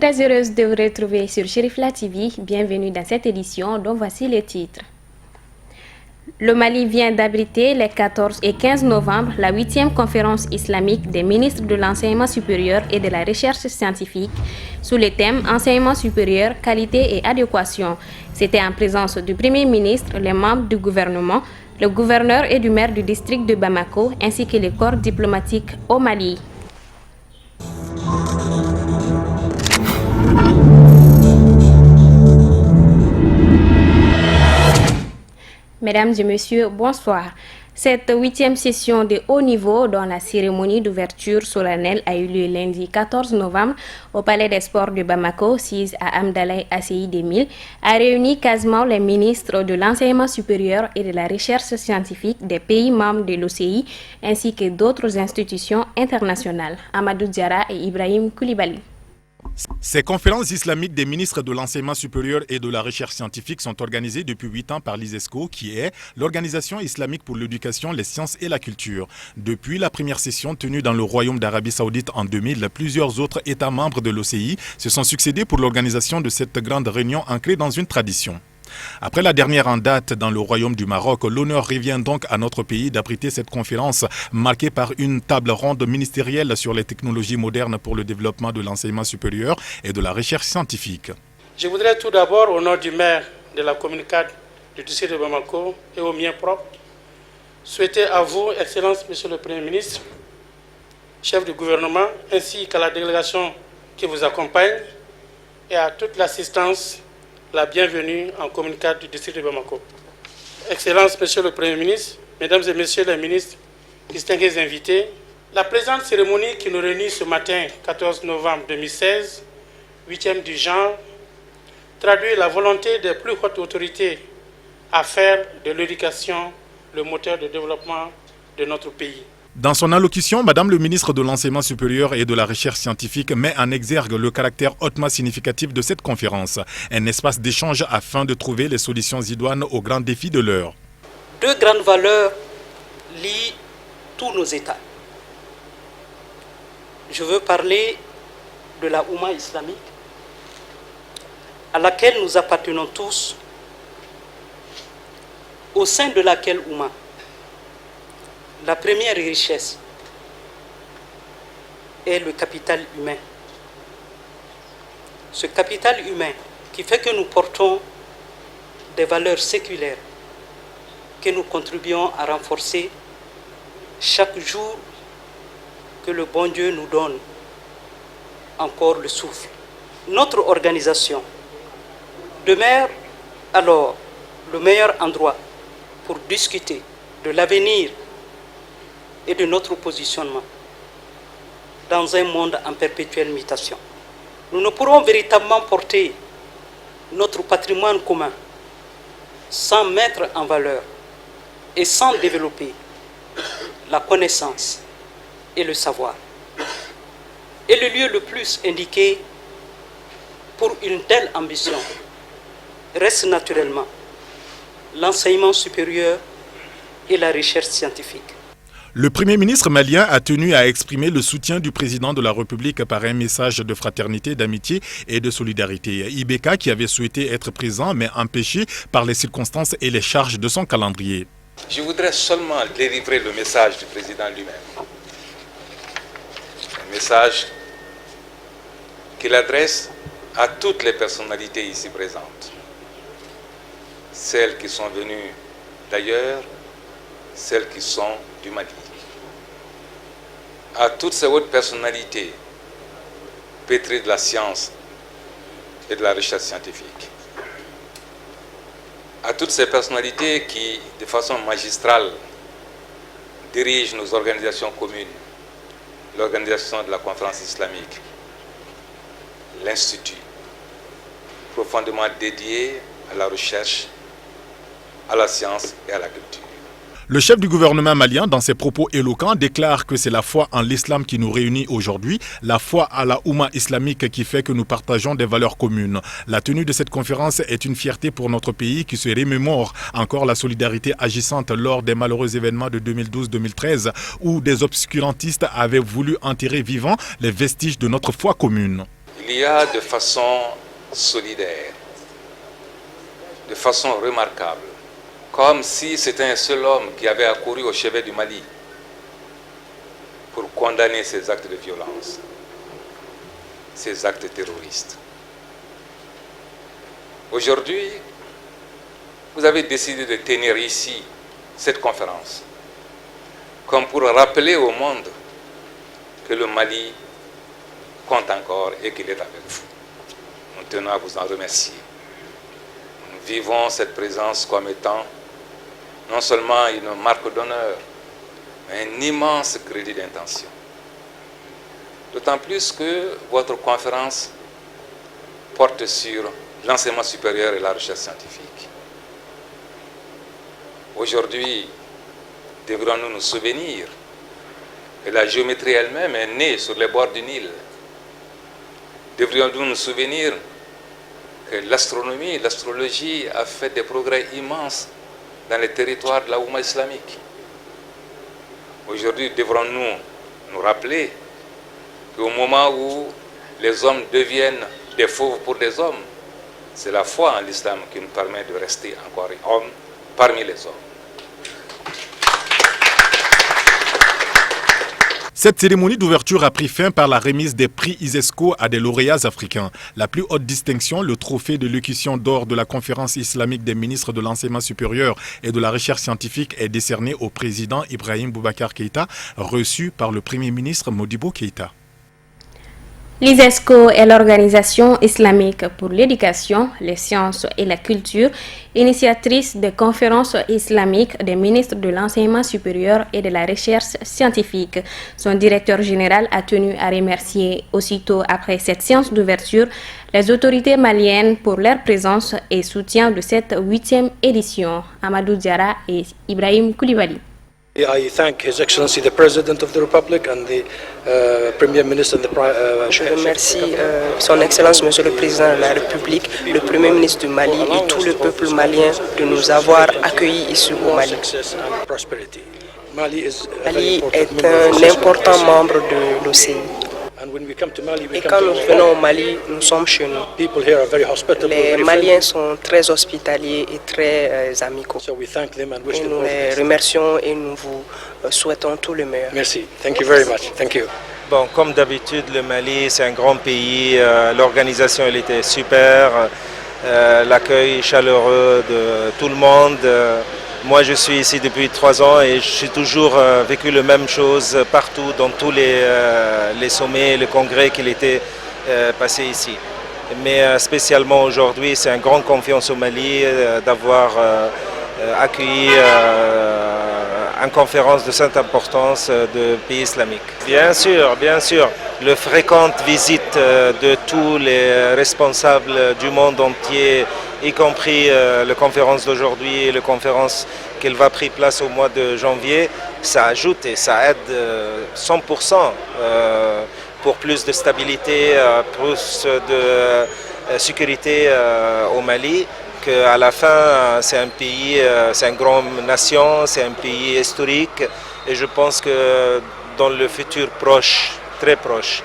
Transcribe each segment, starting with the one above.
Très heureuse de vous retrouver sur Chérifla TV. Bienvenue dans cette édition dont voici les titres. Le Mali vient d'abriter les 14 et 15 novembre la 8e conférence islamique des ministres de l'enseignement supérieur et de la recherche scientifique sous les thèmes enseignement supérieur, qualité et adéquation. C'était en présence du Premier ministre, les membres du gouvernement, le gouverneur et du maire du district de Bamako ainsi que les corps diplomatiques au Mali. Mesdames et messieurs, bonsoir. Cette 8e session de haut niveau dont la cérémonie d'ouverture solennelle a eu lieu lundi 14 novembre au Palais des Sports de Bamako, sise à Amdalaï ACI 2000, a réuni quasiment les ministres de l'enseignement supérieur et de la recherche scientifique des pays membres de l'OCI ainsi que d'autres institutions internationales, Amadou Diarra et Ibrahim Koulibaly. Ces conférences islamiques des ministres de l'enseignement supérieur et de la recherche scientifique sont organisées depuis 8 ans par l'ISESCO, qui est l'Organisation islamique pour l'éducation, les sciences et la culture. Depuis la première session tenue dans le Royaume d'Arabie Saoudite en 2000, plusieurs autres États membres de l'OCI se sont succédés pour l'organisation de cette grande réunion ancrée dans une tradition. Après la dernière en date dans le Royaume du Maroc, l'honneur revient donc à notre pays d'abriter cette conférence marquée par une table ronde ministérielle sur les technologies modernes pour le développement de l'enseignement supérieur et de la recherche scientifique. Je voudrais tout d'abord, au nom du maire de la commune 4 du district de Bamako et au mien propre, souhaiter à vous, Excellence, Monsieur le Premier ministre, chef du gouvernement, ainsi qu'à la délégation qui vous accompagne et à toute l'assistance, la bienvenue en commune 4 du district de Bamako. Excellence, Monsieur le Premier ministre, Mesdames et Messieurs les ministres, distingués invités, la présente cérémonie qui nous réunit ce matin, 14 novembre 2016, 8e du genre, traduit la volonté des plus hautes autorités à faire de l'éducation le moteur de développement de notre pays. Dans son allocution, Madame le ministre de l'Enseignement supérieur et de la Recherche scientifique met en exergue le caractère hautement significatif de cette conférence, un espace d'échange afin de trouver les solutions idoines aux grands défis de l'heure. Deux grandes valeurs lient tous nos États. Je veux parler de la Oumma islamique, à laquelle nous appartenons tous, au sein de laquelle Oumma, la première richesse est le capital humain. Ce capital humain qui fait que nous portons des valeurs séculaires, que nous contribuons à renforcer chaque jour que le bon Dieu nous donne encore le souffle. Notre organisation demeure alors le meilleur endroit pour discuter de l'avenir et de notre positionnement dans un monde en perpétuelle mutation. Nous ne pourrons véritablement porter notre patrimoine commun sans mettre en valeur et sans développer la connaissance et le savoir. Et le lieu le plus indiqué pour une telle ambition reste naturellement l'enseignement supérieur et la recherche scientifique. Le Premier ministre malien a tenu à exprimer le soutien du président de la République par un message de fraternité, d'amitié et de solidarité. Ibeka, qui avait souhaité être présent mais empêché par les circonstances et les charges de son calendrier. Je voudrais seulement délivrer le message du président lui-même. Un message qu'il adresse à toutes les personnalités ici présentes. Celles qui sont venues d'ailleurs, celles qui sont du Mali. À toutes ces hautes personnalités pétries de la science et de la recherche scientifique. À toutes ces personnalités qui, de façon magistrale, dirigent nos organisations communes, l'organisation de la conférence islamique, l'Institut, profondément dédié à la recherche, à la science et à la culture. Le chef du gouvernement malien, dans ses propos éloquents, déclare que c'est la foi en l'islam qui nous réunit aujourd'hui, la foi à la Oumma islamique qui fait que nous partageons des valeurs communes. La tenue de cette conférence est une fierté pour notre pays qui se remémore encore la solidarité agissante lors des malheureux événements de 2012-2013 où des obscurantistes avaient voulu enterrer vivants les vestiges de notre foi commune. il y a de façon solidaire, de façon remarquable, comme si c'était un seul homme qui avait accouru au chevet du Mali pour condamner ces actes de violence, ces actes terroristes. Aujourd'hui, vous avez décidé de tenir ici cette conférence, comme pour rappeler au monde que le Mali compte encore et qu'il est avec vous. Nous tenons à vous en remercier. Nous vivons cette présence comme étant non seulement une marque d'honneur, mais un immense crédit d'intention. D'autant plus que votre conférence porte sur l'enseignement supérieur et la recherche scientifique. Aujourd'hui, devrions-nous nous souvenir que la géométrie elle-même est née sur les bords du Nil. Devrions-nous nous souvenir que l'astronomie, l'astrologie a fait des progrès immenses dans les territoires de la Oumma islamique. Aujourd'hui, devrons-nous nous rappeler qu'au moment où les hommes deviennent des fauves pour des hommes, c'est la foi en l'islam qui nous permet de rester encore hommes parmi les hommes. Cette cérémonie d'ouverture a pris fin par la remise des prix ISESCO à des lauréats africains. La plus haute distinction, le trophée de l'écution d'or de la conférence islamique des ministres de l'enseignement supérieur et de la recherche scientifique, est décerné au président Ibrahim Boubacar Keïta, reçu par le premier ministre Modibo Keïta. L'ISESCO est l'organisation islamique pour l'éducation, les sciences et la culture, initiatrice des conférences islamiques des ministres de l'enseignement supérieur et de la recherche scientifique. Son directeur général a tenu à remercier aussitôt après cette séance d'ouverture les autorités maliennes pour leur présence et soutien de cette 8e édition. Amadou Diara et Ibrahim Koulibaly. I thank His Excellency the President of the Republic and the Premier Minister and the Je remercie Son Excellence Monsieur le Président de la République, le Premier ministre du Mali et tout le peuple malien de nous avoir accueillis ici au Mali. Mali est un important membre de l'OCI. Et quand nous venons au Mali, nous sommes chez nous. Les Maliens sont très hospitaliers et très amicaux. Et nous les remercions et nous vous souhaitons tout le meilleur. Merci. Thank you very much. Thank you. Bon, comme d'habitude, le Mali, c'est un grand pays. L'organisation, elle était super. L'accueil chaleureux de tout le monde. Moi, je suis ici depuis 3 ans et j'ai toujours vécu la même chose partout, dans tous les sommets, les congrès qu'il était passé ici. Mais spécialement aujourd'hui, c'est une grande confiance au Mali d'avoir accueilli une conférence de cette importance de pays islamique. Bien sûr, le fréquente visite de tous les responsables du monde entier, y compris la conférence d'aujourd'hui et la conférence qui va prendre place au mois de janvier, ça ajoute et ça aide 100% pour plus de stabilité, plus de sécurité au Mali, qu'à la fin, c'est un pays, c'est une grande nation, c'est un pays historique et je pense que dans le futur proche, très proche,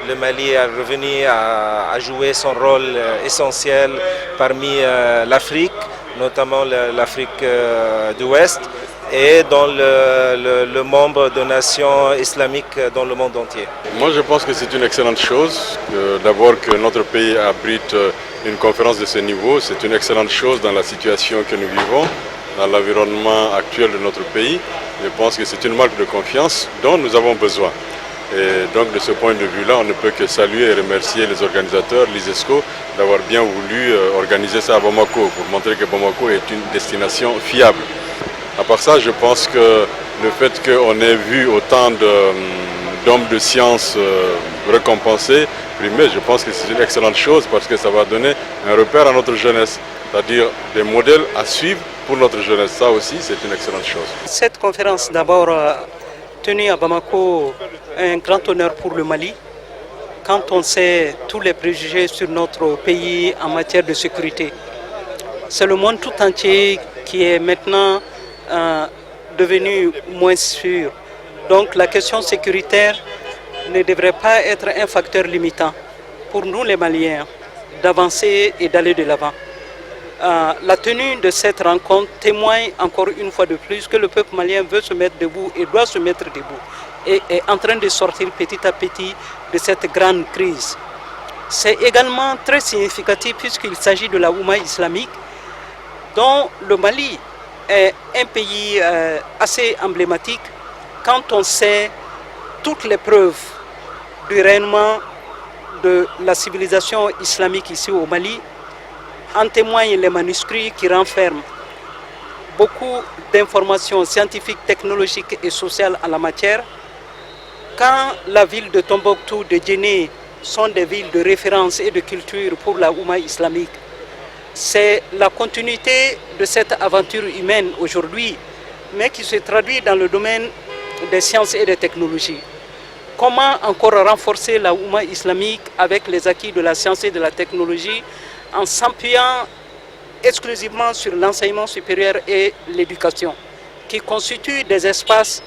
le Mali est revenu à jouer son rôle essentiel parmi l'Afrique, notamment l'Afrique de l'Ouest, et dans le membre de nations islamiques dans le monde entier. Moi, je pense que c'est une excellente chose. D'abord que notre pays abrite une conférence de ce niveau, c'est une excellente chose dans la situation que nous vivons, dans l'environnement actuel de notre pays. Je pense que c'est une marque de confiance dont nous avons besoin. Et donc de ce point de vue-là, on ne peut que saluer et remercier les organisateurs, l'ISESCO, d'avoir bien voulu organiser ça à Bamako, pour montrer que Bamako est une destination fiable. À part ça, je pense que le fait qu'on ait vu autant d'hommes de science récompensés, primés, je pense que c'est une excellente chose parce que ça va donner un repère à notre jeunesse, c'est-à-dire des modèles à suivre pour notre jeunesse. Ça aussi, c'est une excellente chose. Cette conférence, d'abord, tenue à Bamako, est un grand honneur pour le Mali. Quand on sait tous les préjugés sur notre pays en matière de sécurité, c'est le monde tout entier qui est maintenant devenu moins sûr. Donc la question sécuritaire ne devrait pas être un facteur limitant. pour nous les Maliens d'avancer et d'aller de l'avant. La tenue de cette rencontre témoigne encore une fois de plus que le peuple malien veut se mettre debout et doit se mettre debout et est en train de sortir petit à petit de cette grande crise. C'est également très significatif puisqu'il s'agit de la Oumma islamique dont le Mali est un pays assez emblématique quand on sait toutes les preuves du rayonnement de la civilisation islamique ici au Mali. En témoignent les manuscrits qui renferment beaucoup d'informations scientifiques, technologiques et sociales en la matière. Quand la ville de Tombouctou, de Djenné sont des villes de référence et de culture pour la Oumma islamique, c'est la continuité de cette aventure humaine aujourd'hui, mais qui se traduit dans le domaine des sciences et des technologies. Comment encore renforcer la Oumma islamique avec les acquis de la science et de la technologie en s'appuyant exclusivement sur l'enseignement supérieur et l'éducation, qui constituent des espaces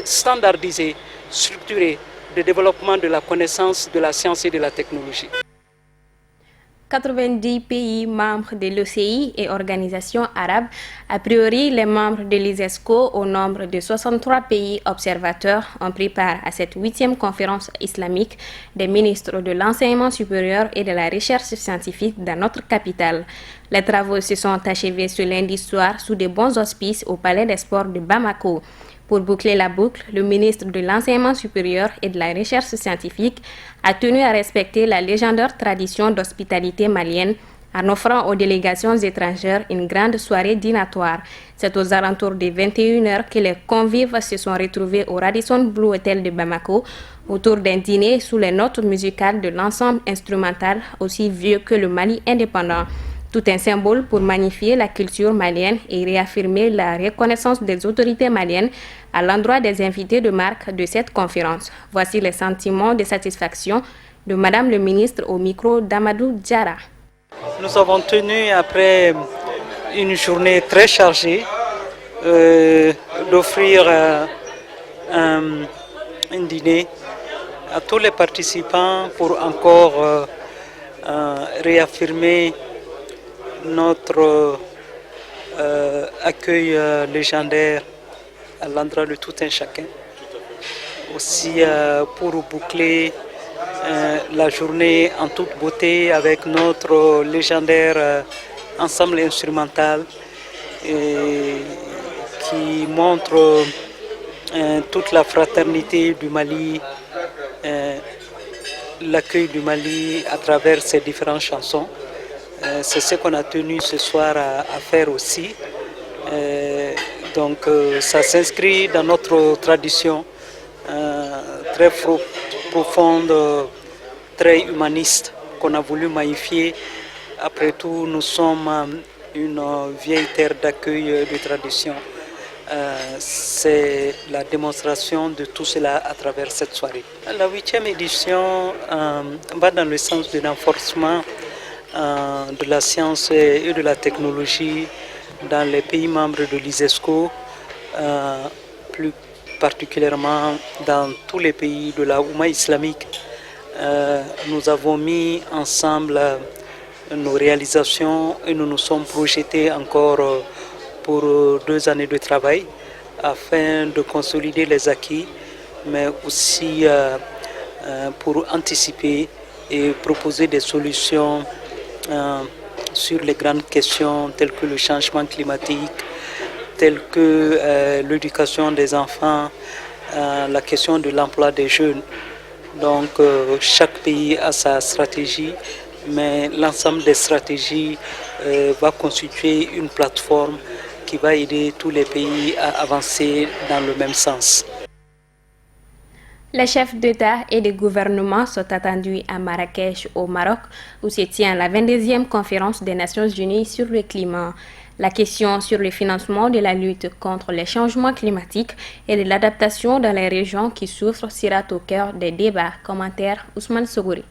standardisés, structurés de développement de la connaissance, de la science et de la technologie. 90 pays membres de l'OCI et organisations arabes, a priori les membres de l'ISESCO au nombre de 63 pays observateurs ont pris part à cette 8e conférence islamique des ministres de l'enseignement supérieur et de la recherche scientifique dans notre capitale. Les travaux se sont achevés ce lundi soir sous de bons auspices au Palais des Sports de Bamako. Pour boucler la boucle, le ministre de l'Enseignement supérieur et de la Recherche scientifique a tenu à respecter la légendaire tradition d'hospitalité malienne en offrant aux délégations étrangères une grande soirée dînatoire. C'est aux alentours des 21h que les convives se sont retrouvés au Radisson Blu Hotel de Bamako autour d'un dîner sous les notes musicales de l'ensemble instrumental aussi vieux que le Mali indépendant. Tout un symbole pour magnifier la culture malienne et réaffirmer la reconnaissance des autorités maliennes à l'endroit des invités de marque de cette conférence. Voici les sentiments de satisfaction de Madame le ministre au micro d'Amadou Diarra. Nous avons tenu, après une journée très chargée, d'offrir un dîner à tous les participants pour encore réaffirmer notre accueil légendaire à l'endroit de tout un chacun. Aussi pour boucler la journée en toute beauté avec notre légendaire ensemble instrumental qui montre toute la fraternité du Mali, l'accueil du Mali à travers ses différentes chansons. C'est ce qu'on a tenu ce soir à faire aussi. Donc ça s'inscrit dans notre tradition très profonde, très humaniste qu'on a voulu magnifier. Après tout, nous sommes une vieille terre d'accueil de tradition. C'est la démonstration de tout cela à travers cette soirée. La 8e édition va dans le sens de renforcement de la science et de la technologie dans les pays membres de l'ISESCO, plus particulièrement dans tous les pays de la Oumma islamique. Nous avons mis ensemble nos réalisations et nous nous sommes projetés encore pour 2 années de travail afin de consolider les acquis, mais aussi pour anticiper et proposer des solutions sur les grandes questions telles que le changement climatique, telles que l'éducation des enfants, la question de l'emploi des jeunes. Donc chaque pays a sa stratégie, mais l'ensemble des stratégies va constituer une plateforme qui va aider tous les pays à avancer dans le même sens. Les chefs d'État et de gouvernement sont attendus à Marrakech, au Maroc, où se tient la 22e conférence des Nations Unies sur le climat. La question sur le financement de la lutte contre les changements climatiques et de l'adaptation dans les régions qui souffrent sera au cœur des débats. Commentaire Ousmane Sogouri.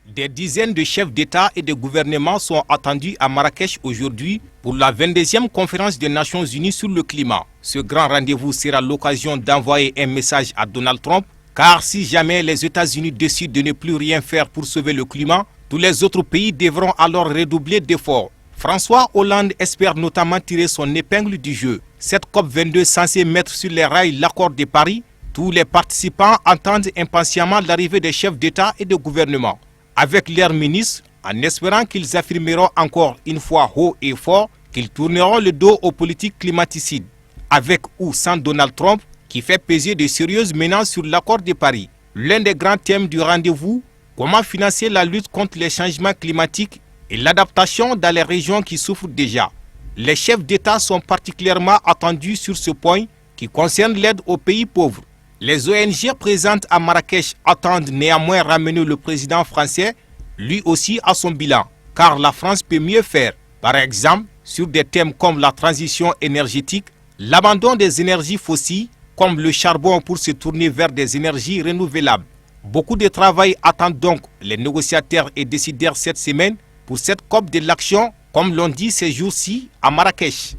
Des dizaines de chefs d'État et de gouvernement sont attendus à Marrakech aujourd'hui pour la 22e conférence des Nations Unies sur le climat. Ce grand rendez-vous sera l'occasion d'envoyer un message à Donald Trump Car si jamais les États-Unis décident de ne plus rien faire pour sauver le climat, tous les autres pays devront alors redoubler d'efforts. François Hollande espère notamment tirer son épingle du jeu. Cette COP22 censée mettre sur les rails l'accord de Paris, tous les participants attendent impatiemment l'arrivée des chefs d'État et de gouvernement, avec leurs ministres, en espérant qu'ils affirmeront encore une fois haut et fort qu'ils tourneront le dos aux politiques climaticides, avec ou sans Donald Trump, qui fait peser de sérieuses menaces sur l'accord de Paris. L'un des grands thèmes du rendez-vous, comment financer la lutte contre les changements climatiques et l'adaptation dans les régions qui souffrent déjà. Les chefs d'État sont particulièrement attendus sur ce point qui concerne l'aide aux pays pauvres. Les ONG présentes à Marrakech attendent néanmoins ramener le président français, lui aussi à son bilan, car la France peut mieux faire. Par exemple, sur des thèmes comme la transition énergétique, l'abandon des énergies fossiles, comme le charbon pour se tourner vers des énergies renouvelables. Beaucoup de travail attendent donc les négociateurs et décideurs cette semaine pour cette COP de l'action, comme l'on dit ces jours-ci à Marrakech.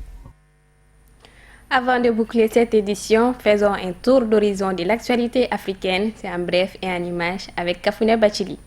Avant de boucler cette édition, faisons un tour d'horizon de l'actualité africaine. C'est en bref et en images avec Kafouné Bachili.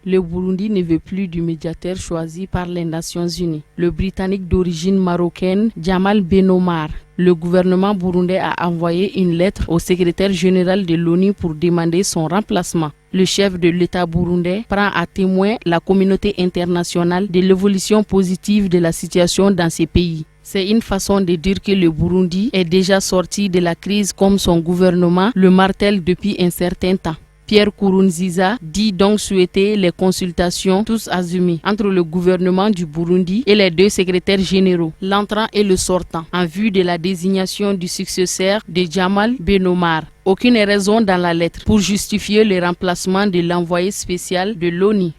Le Burundi ne veut plus du médiateur choisi par les Nations Unies. Le Britannique d'origine marocaine Jamal Benomar. Le gouvernement burundais a envoyé une lettre au secrétaire général de l'ONU pour demander son remplacement. Le chef de l'État burundais prend à témoin la communauté internationale de l'évolution positive de la situation dans ces pays. C'est une façon de dire que le Burundi est déjà sorti de la crise comme son gouvernement le martèle depuis un certain temps. Pierre Nkurunziza dit donc souhaiter les consultations tous azimuts entre le gouvernement du Burundi et les deux secrétaires généraux, l'entrant et le sortant, en vue de la désignation du successeur de Jamal Benomar. Aucune raison dans la lettre pour justifier le remplacement de l'envoyé spécial de l'ONU.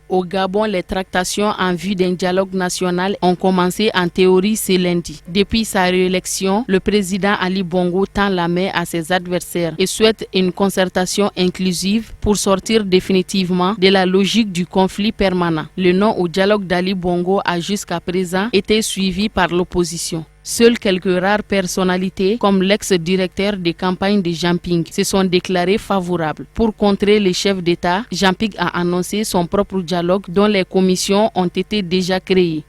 Au Gabon, les tractations en vue d'un dialogue national ont commencé en théorie ce lundi. Depuis sa réélection, le président Ali Bongo tend la main à ses adversaires et souhaite une concertation inclusive pour sortir définitivement de la logique du conflit permanent. Le non au dialogue d'Ali Bongo a jusqu'à présent été suivi par l'opposition. Seules quelques rares personnalités, comme l'ex-directeur de campagne de Jamping, se sont déclarées favorables. Pour contrer les chefs d'État, Jamping a annoncé son propre dialogue dont les commissions ont été déjà créées.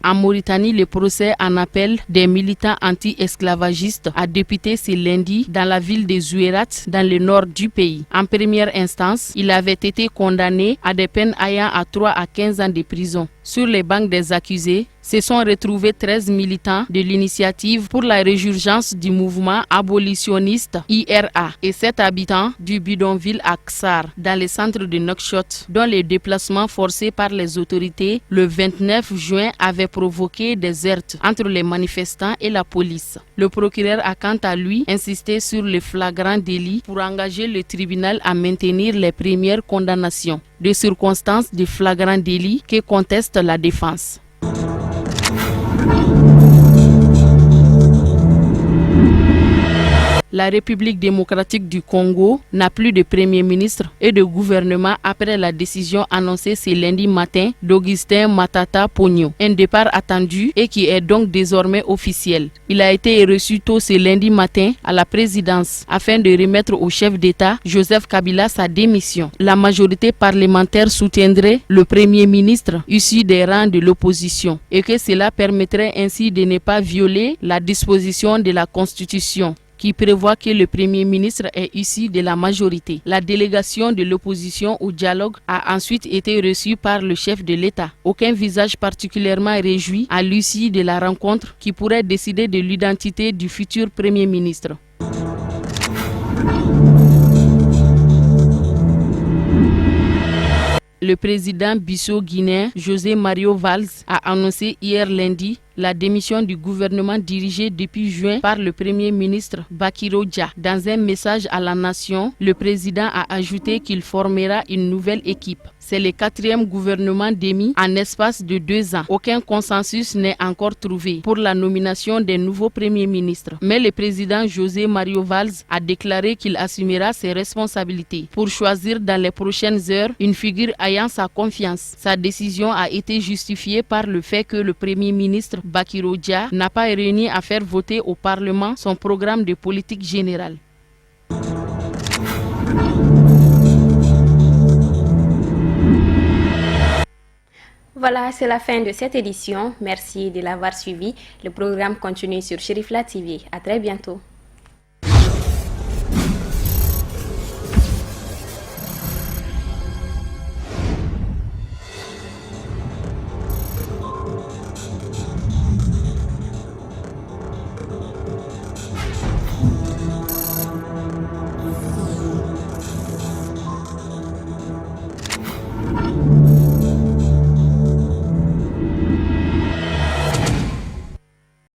En Mauritanie, le procès en appel des militants anti-esclavagistes a débuté ce lundi dans la ville de Zouérat, dans le nord du pays. En première instance, il avait été condamné à des peines allant à 3 à 15 ans de prison. Sur les bancs des accusés, se sont retrouvés 13 militants de l'initiative pour la résurgence du mouvement abolitionniste IRA et 7 habitants du bidonville Aksar, dans le centre de Nouakchott, dont les déplacements forcés par les autorités le 29 juin avaient provoqué des heurts entre les manifestants et la police. Le procureur a quant à lui insisté sur le flagrant délit pour engager le tribunal à maintenir les premières condamnations. Des circonstances de flagrant délit que conteste la défense. La République démocratique du Congo n'a plus de Premier ministre et de gouvernement après la décision annoncée ce lundi matin d'Augustin Matata Ponyo, un départ attendu et qui est donc désormais officiel. Il a été reçu tôt ce lundi matin à la présidence afin de remettre au chef d'État Joseph Kabila sa démission. La majorité parlementaire soutiendrait le Premier ministre issu des rangs de l'opposition et que cela permettrait ainsi de ne pas violer la disposition de la Constitution qui prévoit que le Premier ministre est issu de la majorité. La délégation de l'opposition au dialogue a ensuite été reçue par le chef de l'État. Aucun visage particulièrement réjoui à l'issue de la rencontre qui pourrait décider de l'identité du futur Premier ministre. Le président bissau-guinéen José Mario Valls a annoncé hier lundi la démission du gouvernement dirigé depuis juin par le Premier ministre Bakirou Dia. Dans un message à la nation, le président a ajouté qu'il formera une nouvelle équipe. C'est le 4e gouvernement démis en espace de 2 ans. Aucun consensus n'est encore trouvé pour la nomination des nouveaux premiers ministres. Mais le président José Mario Valls a déclaré qu'il assumera ses responsabilités pour choisir dans les prochaines heures une figure ayant sa confiance. Sa décision a été justifiée par le fait que le premier ministre Bakirou Dia n'a pas réuni à faire voter au Parlement son programme de politique générale. Voilà, c'est la fin de cette édition. Merci de l'avoir suivi. Le programme continue sur Cherifla TV. À très bientôt.